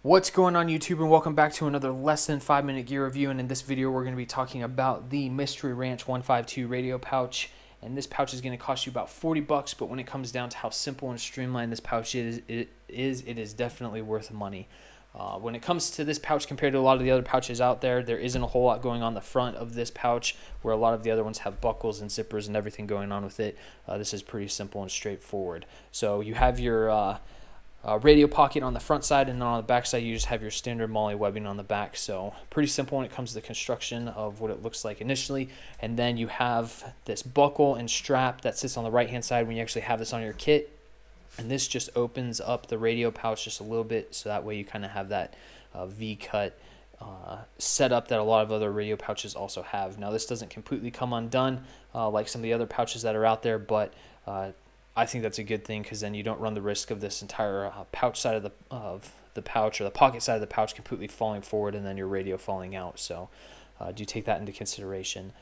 What's going on YouTube, and welcome back to another less than 5-minute gear review. And in this video we're going to be talking about the Mystery Ranch 152 radio pouch. And this pouch is going to cost you about 40 bucks, but when it comes down to how simple and streamlined this pouch is, it is definitely worth the money. When it comes to this pouch compared to a lot of the other pouches out there, there isn't a whole lot going on the front of this pouch, where a lot of the other ones have buckles and zippers and everything going on with it. This is pretty simple and straightforward. So you have your radio pocket on the front side, and then on the back side you just have your standard MOLLE webbing on the back. So pretty simple when it comes to the construction of what it looks like initially. And then you have this buckle and strap that sits on the right hand side when you actually have this on your kit, and this just opens up the radio pouch just a little bit, so that way you kind of have that V-cut setup that a lot of other radio pouches also have. Now this doesn't completely come undone like some of the other pouches that are out there, but I think that's a good thing, because then you don't run the risk of this entire pouch side of the pouch, or the pocket side of the pouch, completely falling forward and then your radio falling out. So do take that into consideration.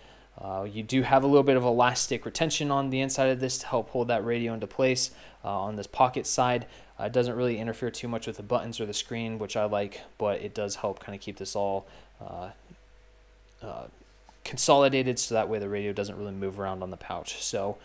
You do have a little bit of elastic retention on the inside of this to help hold that radio into place on this pocket side. It doesn't really interfere too much with the buttons or the screen, which I like, but it does help kind of keep this all consolidated, so that way the radio doesn't really move around on the pouch. So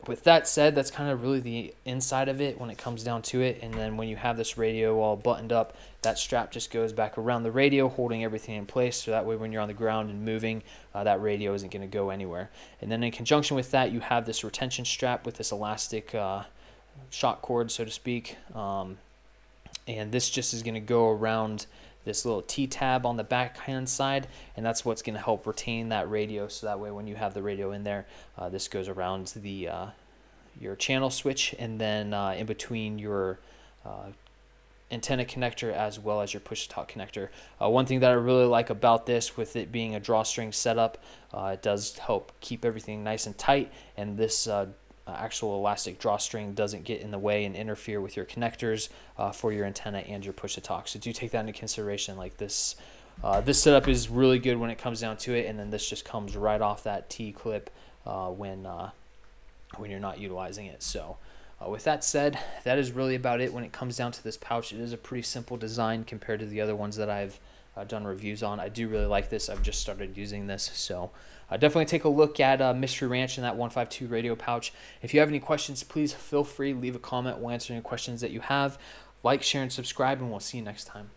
with that said, that's kind of really the inside of it when it comes down to it. And then when you have this radio all buttoned up, that strap just goes back around the radio, holding everything in place, so that way when you're on the ground and moving, that radio isn't going to go anywhere. And then in conjunction with that, you have this retention strap with this elastic shock cord, so to speak. And this just is going to go around this little T-tab on the backhand side, and that's what's going to help retain that radio, so that way when you have the radio in there, this goes around the your channel switch, and then in between your antenna connector as well as your push-to-talk connector. One thing that I really like about this, with it being a drawstring setup, it does help keep everything nice and tight, and this actual elastic drawstring doesn't get in the way and interfere with your connectors for your antenna and your push-to-talk. So do take that into consideration. Like this setup is really good when it comes down to it, and then this just comes right off that T-clip when you're not utilizing it. So with that said, that is really about it when it comes down to this pouch. It is a pretty simple design compared to the other ones that I've done reviews on. I do really like this. I've just started using this, so definitely take a look at Mystery Ranch and that 152 radio pouch. If you have any questions, please feel free, leave a comment. We'll answer any questions that you have. Like, share, and subscribe, and we'll see you next time.